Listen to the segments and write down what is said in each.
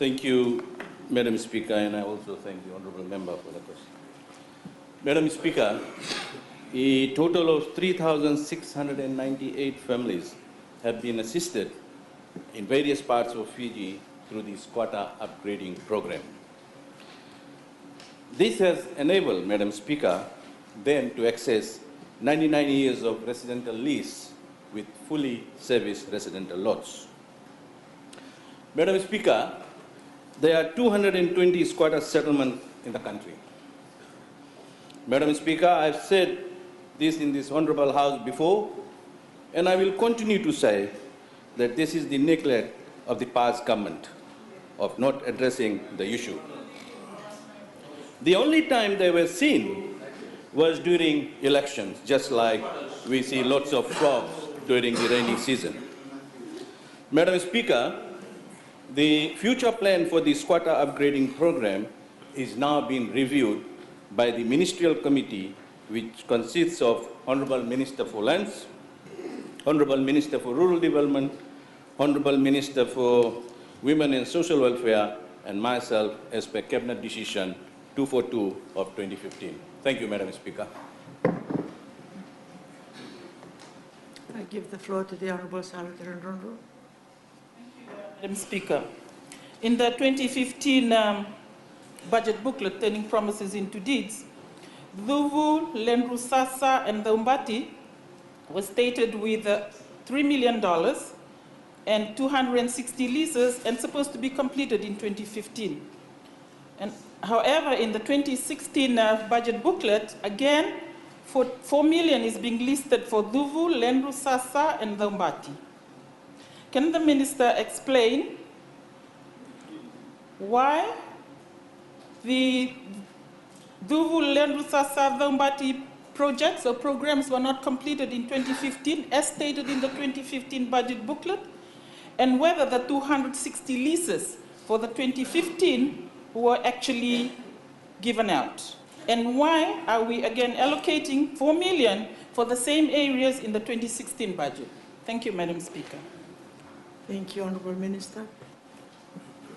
Thank you, Madam Speaker, and I also thank the Honourable Member for the question. Madam Speaker, a total of 3,698 families have been assisted in various parts of Fiji through the squatter upgrading program. This has enabled, Madam Speaker, them to access 99 years of residential lease with fully serviced residential lots. Madam Speaker, there are 220 squatter settlements in the country. Madam Speaker, I've said this in this Honourable House before, and I will continue to say that this is the neglect of the past government of not addressing the issue. The only time they were seen was during elections, just like we see lots of frogs during the rainy season. Madam Speaker, the future plan for the squatter upgrading program is now being reviewed by the Ministerial Committee, which consists of Honourable Minister for Lands, Honourable Minister for Rural Development, Honourable Minister for Women and Social Welfare, and myself as per Cabinet Decision 242 of 2015. Thank you, Madam Speaker. I give the floor to the Honourable Senator Nrondo. Madam Speaker, in the 2015 budget booklet, Turning Promises into Deeds, Dhuvu, Lendrusasa, and the Umbati was stated with $3 million and 260 leases and supposed to be completed in 2015. And however, in the 2016 budget booklet, again, $4 million is being listed for Dhuvu, Lendrusasa, and the Umbati. Can the Minister explain why the Dhuvu, Lendrusasa, the Umbati projects or programs were not completed in 2015 as stated in the 2015 budget booklet, and whether the 260 leases for the 2015 were actually given out? And why are we again allocating $4 million for the same areas in the 2016 budget? Thank you, Madam Speaker. Thank you, Honourable Minister.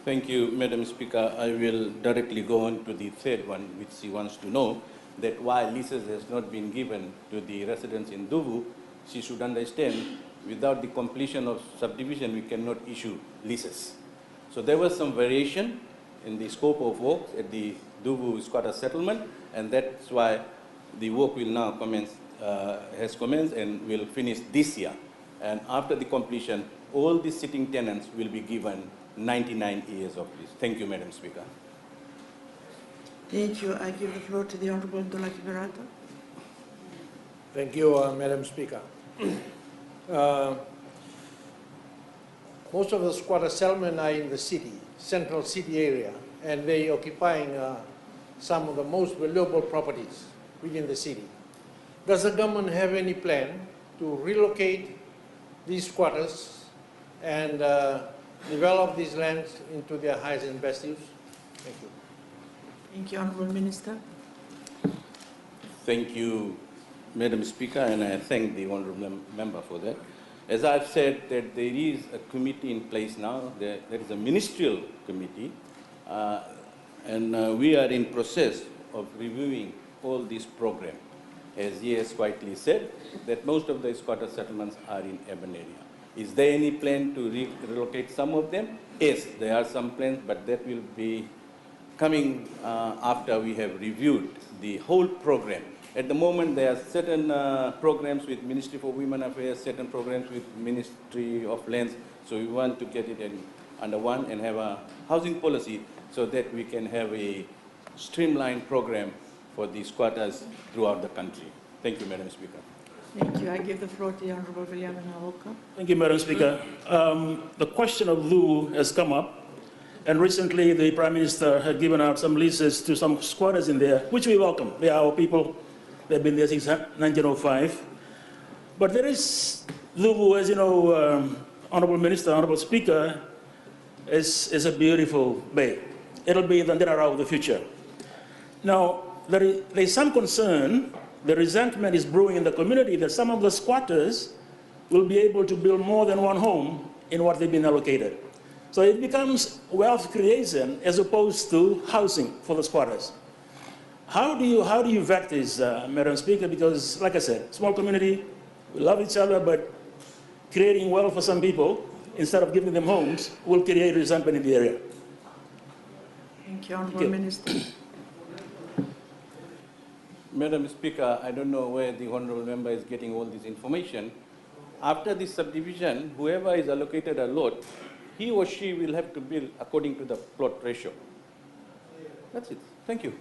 Thank you, Madam Speaker. I will directly go on to the third one, which she wants to know, that why leases has not been given to the residents in Dhuvu. She should understand, without the completion of subdivision, we cannot issue leases. So there was some variation in the scope of work at the Dhuvu squatter settlement, and that's why the work will now commence, has commenced and will finish this year. And after the completion, all the sitting tenants will be given 99 years of lease. Thank you, Madam Speaker. Thank you. I give the floor to the Honourable Ndolaki Berata. Thank you, Madam Speaker. Most of the squatter settlements are in the city, central city area, and they occupying some of the most valuable properties within the city. Does the government have any plan to relocate these squatters and develop these lands into their highest and best use? Thank you. Thank you, Honourable Minister. Thank you, Madam Speaker, and I thank the Honourable Member for that. As I've said, that there is a committee in place now. There is a ministerial committee, and we are in process of reviewing all these programs. As he has quietly said, that most of the squatter settlements are in urban area. Is there any plan to relocate some of them? Yes, there are some plans, but that will be coming after we have reviewed the whole program. At the moment, there are certain programs with Ministry for Women Affairs, certain programs with Ministry of Lands. So we want to get it under one and have a housing policy so that we can have a streamlined program for the squatters throughout the country. Thank you, Madam Speaker. Thank you. I give the floor to the Honourable William Naoka. Thank you, Madam Speaker. The question of Dhuvu has come up, and recently the Prime Minister had given out some leases to some squatters in there, which we welcome. They are our people. They've been there since 1905. But there is Dhuvu, as you know, Honourable Minister, Honourable Speaker, is a beautiful bay. It'll be the Ndirara of the future. Now, there is some concern, the resentment is brewing in the community that some of the squatters will be able to build more than one home in what they've been allocated. So it becomes wealth creation as opposed to housing for the squatters. How do you vet this, Madam Speaker? Because, like I said, small community, we love each other, but creating wealth for some people, instead of giving them homes, will create resentment in the area. Thank you, Honourable Thank you. Minister. Madam Speaker, I don't know where the honourable member is getting all this information. After this subdivision, whoever is allocated a lot, he or she will have to build according to the plot ratio. That's it. Thank you.